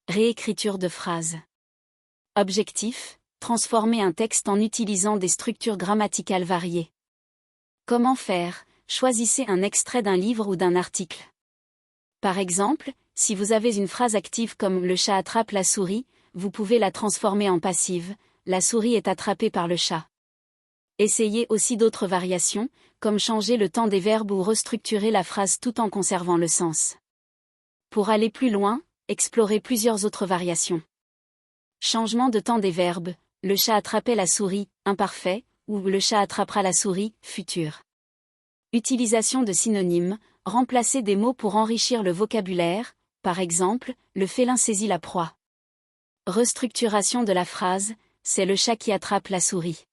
Réécriture de phrases. Objectif, transformer un texte en utilisant des structures grammaticales variées. Comment faire? Choisissez un extrait d'un livre ou d'un article. Par exemple, si vous avez une phrase active comme « Le chat attrape la souris », vous pouvez la transformer en passive « La souris est attrapée par le chat ». Essayez aussi d'autres variations, comme changer le temps des verbes ou restructurer la phrase tout en conservant le sens. Pour aller plus loin, explorez plusieurs autres variations. Changement de temps des verbes, le chat attrapait la souris, imparfait, ou le chat attrapera la souris, futur. Utilisation de synonymes, remplacez des mots pour enrichir le vocabulaire, par exemple, le félin saisit la proie. Restructuration de la phrase, c'est le chat qui attrape la souris.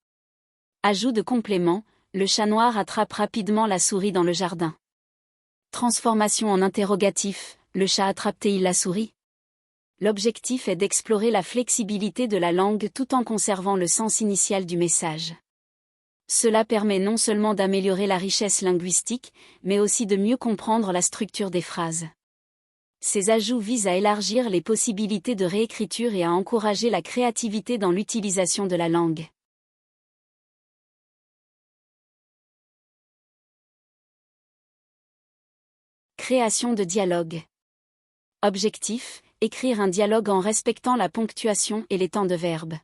Ajout de complément, le chat noir attrape rapidement la souris dans le jardin. Transformation en interrogatif, le chat attrape-t-il la souris? L'objectif est d'explorer la flexibilité de la langue tout en conservant le sens initial du message. Cela permet non seulement d'améliorer la richesse linguistique, mais aussi de mieux comprendre la structure des phrases. Ces ajouts visent à élargir les possibilités de réécriture et à encourager la créativité dans l'utilisation de la langue. Création de dialogue. Objectif, écrire un dialogue en respectant la ponctuation et les temps de verbe.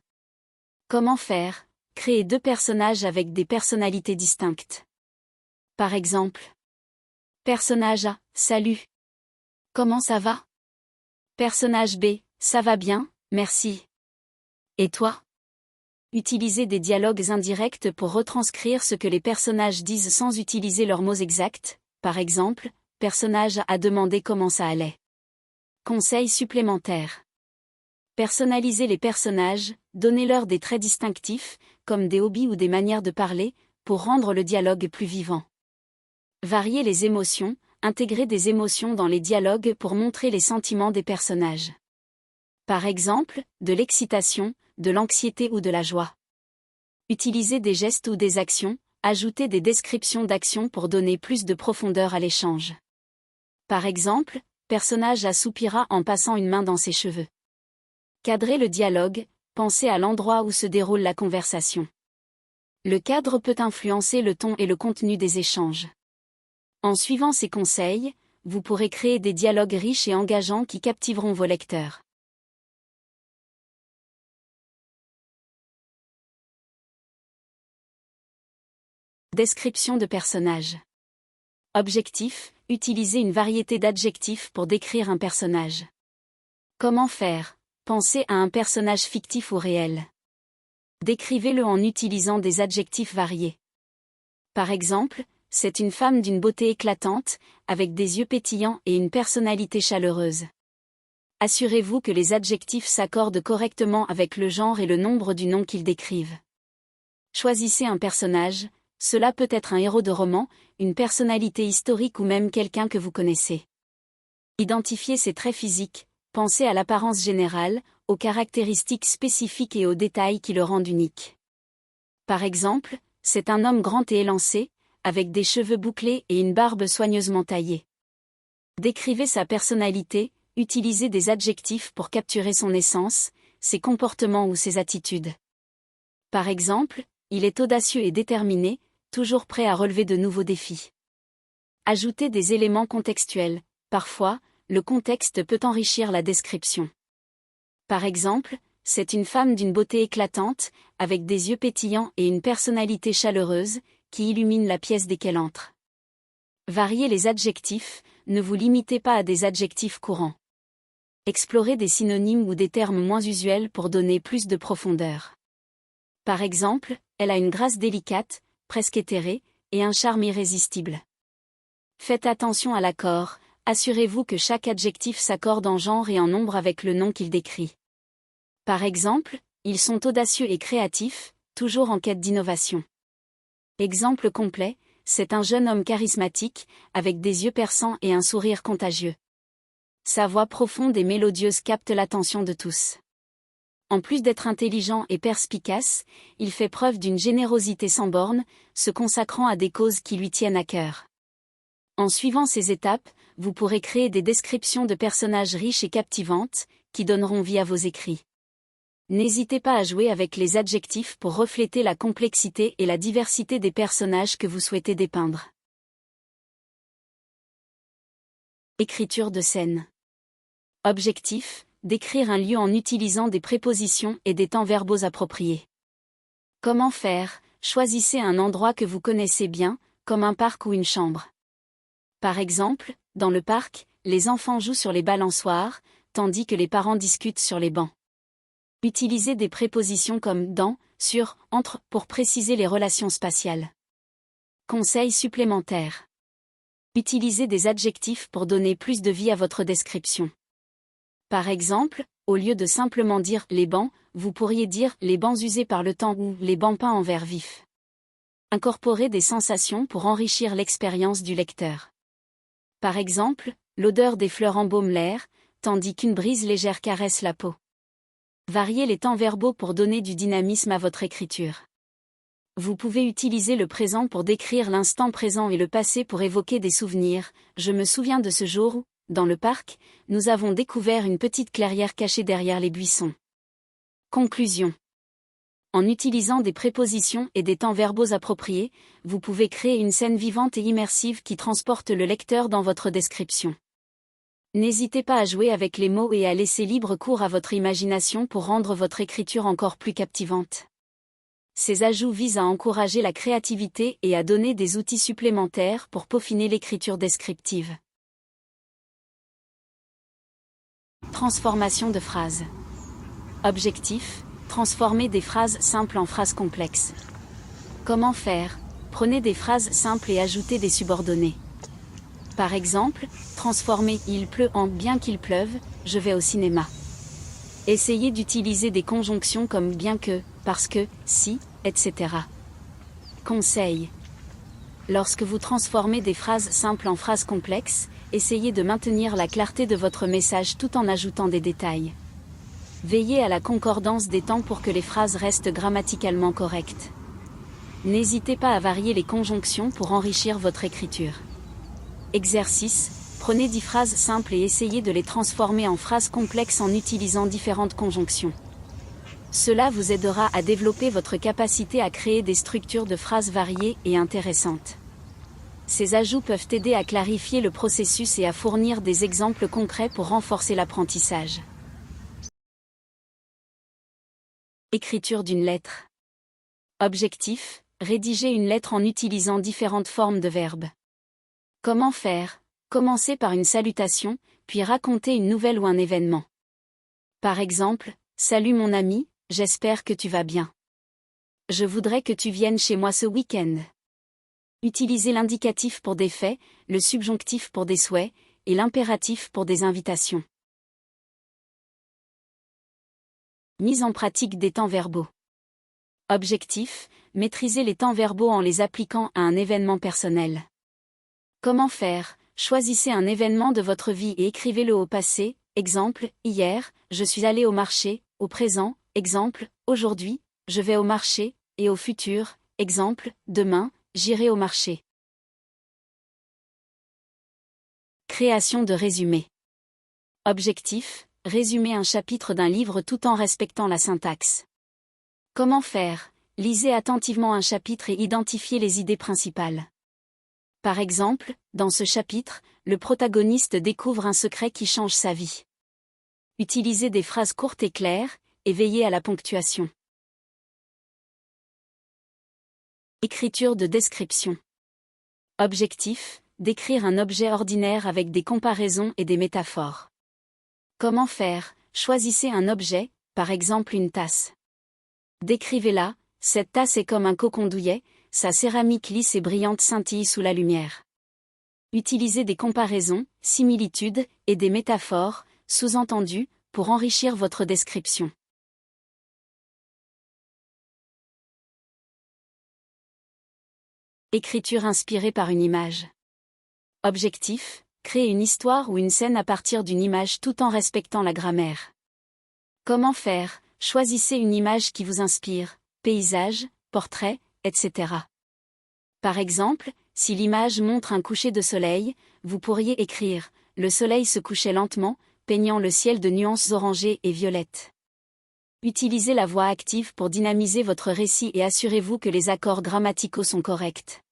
Comment faire? Créer deux personnages avec des personnalités distinctes. Par exemple, personnage A, salut. Comment ça va? Personnage B, ça va bien, merci. Et toi? Utilisez des dialogues indirects pour retranscrire ce que les personnages disent sans utiliser leurs mots exacts. Par exemple, personnage A demandé comment ça allait. Conseils supplémentaires. Personnalisez les personnages, donnez-leur des traits distinctifs, comme des hobbies ou des manières de parler, pour rendre le dialogue plus vivant. Variez les émotions, intégrez des émotions dans les dialogues pour montrer les sentiments des personnages. Par exemple, de l'excitation, de l'anxiété ou de la joie. Utilisez des gestes ou des actions, ajoutez des descriptions d'actions pour donner plus de profondeur à l'échange. Par exemple, personnage A soupira en passant une main dans ses cheveux. Cadrez le dialogue, pensez à l'endroit où se déroule la conversation. Le cadre peut influencer le ton et le contenu des échanges. En suivant ces conseils, vous pourrez créer des dialogues riches et engageants qui captiveront vos lecteurs. Description de personnages. Objectif, utilisez une variété d'adjectifs pour décrire un personnage. Comment faire? Pensez à un personnage fictif ou réel. Décrivez-le en utilisant des adjectifs variés. Par exemple, c'est une femme d'une beauté éclatante, avec des yeux pétillants et une personnalité chaleureuse. Assurez-vous que les adjectifs s'accordent correctement avec le genre et le nombre du nom qu'ils décrivent. Choisissez un personnage, cela peut être un héros de roman, une personnalité historique ou même quelqu'un que vous connaissez. Identifiez ses traits physiques, pensez à l'apparence générale, aux caractéristiques spécifiques et aux détails qui le rendent unique. Par exemple, c'est un homme grand et élancé, avec des cheveux bouclés et une barbe soigneusement taillée. Décrivez sa personnalité, utilisez des adjectifs pour capturer son essence, ses comportements ou ses attitudes. Par exemple, il est audacieux et déterminé, toujours prêt à relever de nouveaux défis. Ajoutez des éléments contextuels, parfois, le contexte peut enrichir la description. Par exemple, c'est une femme d'une beauté éclatante, avec des yeux pétillants et une personnalité chaleureuse, qui illumine la pièce dès qu'elle entre. Variez les adjectifs, ne vous limitez pas à des adjectifs courants. Explorez des synonymes ou des termes moins usuels pour donner plus de profondeur. Par exemple, elle a une grâce délicate, presque éthérée, et un charme irrésistible. Faites attention à l'accord, assurez-vous que chaque adjectif s'accorde en genre et en nombre avec le nom qu'il décrit. Par exemple, ils sont audacieux et créatifs, toujours en quête d'innovation. Exemple complet, c'est un jeune homme charismatique, avec des yeux perçants et un sourire contagieux. Sa voix profonde et mélodieuse capte l'attention de tous. En plus d'être intelligent et perspicace, il fait preuve d'une générosité sans bornes, se consacrant à des causes qui lui tiennent à cœur. En suivant ces étapes, vous pourrez créer des descriptions de personnages riches et captivantes, qui donneront vie à vos écrits. N'hésitez pas à jouer avec les adjectifs pour refléter la complexité et la diversité des personnages que vous souhaitez dépeindre. Écriture de scène. Objectif, décrire un lieu en utilisant des prépositions et des temps verbaux appropriés. Comment faire? Choisissez un endroit que vous connaissez bien, comme un parc ou une chambre. Par exemple, dans le parc, les enfants jouent sur les balançoires, tandis que les parents discutent sur les bancs. Utilisez des prépositions comme dans, sur, entre pour préciser les relations spatiales. Conseils supplémentaires. Utilisez des adjectifs pour donner plus de vie à votre description. Par exemple, au lieu de simplement dire « les bancs », vous pourriez dire « les bancs usés par le temps » ou « les bancs peints en vert vif ». Incorporez des sensations pour enrichir l'expérience du lecteur. Par exemple, l'odeur des fleurs embaume l'air, tandis qu'une brise légère caresse la peau. Variez les temps verbaux pour donner du dynamisme à votre écriture. Vous pouvez utiliser le présent pour décrire l'instant présent et le passé pour évoquer des souvenirs. Je me souviens de ce jour où, dans le parc, nous avons découvert une petite clairière cachée derrière les buissons. Conclusion. En utilisant des prépositions et des temps verbaux appropriés, vous pouvez créer une scène vivante et immersive qui transporte le lecteur dans votre description. N'hésitez pas à jouer avec les mots et à laisser libre cours à votre imagination pour rendre votre écriture encore plus captivante. Ces ajouts visent à encourager la créativité et à donner des outils supplémentaires pour peaufiner l'écriture descriptive. Transformation de phrases. Objectif, transformer des phrases simples en phrases complexes. Comment faire? Prenez des phrases simples et ajoutez des subordonnées. Par exemple, transformer « il pleut » en « bien qu'il pleuve, je vais au cinéma ». Essayez d'utiliser des conjonctions comme « bien que », « parce que », « si », etc. Conseil. Lorsque vous transformez des phrases simples en phrases complexes, essayez de maintenir la clarté de votre message tout en ajoutant des détails. Veillez à la concordance des temps pour que les phrases restent grammaticalement correctes. N'hésitez pas à varier les conjonctions pour enrichir votre écriture. Exercice. Prenez 10 phrases simples et essayez de les transformer en phrases complexes en utilisant différentes conjonctions. Cela vous aidera à développer votre capacité à créer des structures de phrases variées et intéressantes. Ces ajouts peuvent aider à clarifier le processus et à fournir des exemples concrets pour renforcer l'apprentissage. Écriture d'une lettre. Objectif, rédiger une lettre en utilisant différentes formes de verbes. Comment faire? Commencez par une salutation, puis racontez une nouvelle ou un événement. Par exemple, « Salut mon ami, j'espère que tu vas bien. Je voudrais que tu viennes chez moi ce week-end. » Utilisez l'indicatif pour des faits, le subjonctif pour des souhaits, et l'impératif pour des invitations. Mise en pratique des temps verbaux. Objectif, maîtriser les temps verbaux en les appliquant à un événement personnel. Comment faire? Choisissez un événement de votre vie et écrivez-le au passé, exemple, hier, je suis allé au marché, au présent, exemple, aujourd'hui, je vais au marché, et au futur, exemple, demain, j'irai au marché. Création de résumé. Objectif, résumer un chapitre d'un livre tout en respectant la syntaxe. Comment faire? Lisez attentivement un chapitre et identifiez les idées principales. Par exemple, dans ce chapitre, le protagoniste découvre un secret qui change sa vie. Utilisez des phrases courtes et claires, et veillez à la ponctuation. Écriture de description. Objectif, décrire un objet ordinaire avec des comparaisons et des métaphores. Comment faire? Choisissez un objet, par exemple une tasse. Décrivez-la, cette tasse est comme un cocon douillet, sa céramique lisse et brillante scintille sous la lumière. Utilisez des comparaisons, similitudes, et des métaphores, sous-entendues, pour enrichir votre description. Écriture inspirée par une image. Objectif, créer une histoire ou une scène à partir d'une image tout en respectant la grammaire. Comment faire? Choisissez une image qui vous inspire, paysage, portrait, etc. Par exemple, si l'image montre un coucher de soleil, vous pourriez écrire « Le soleil se couchait lentement, peignant le ciel de nuances orangées et violettes. Utilisez la voix active pour dynamiser votre récit et assurez-vous que les accords grammaticaux sont corrects.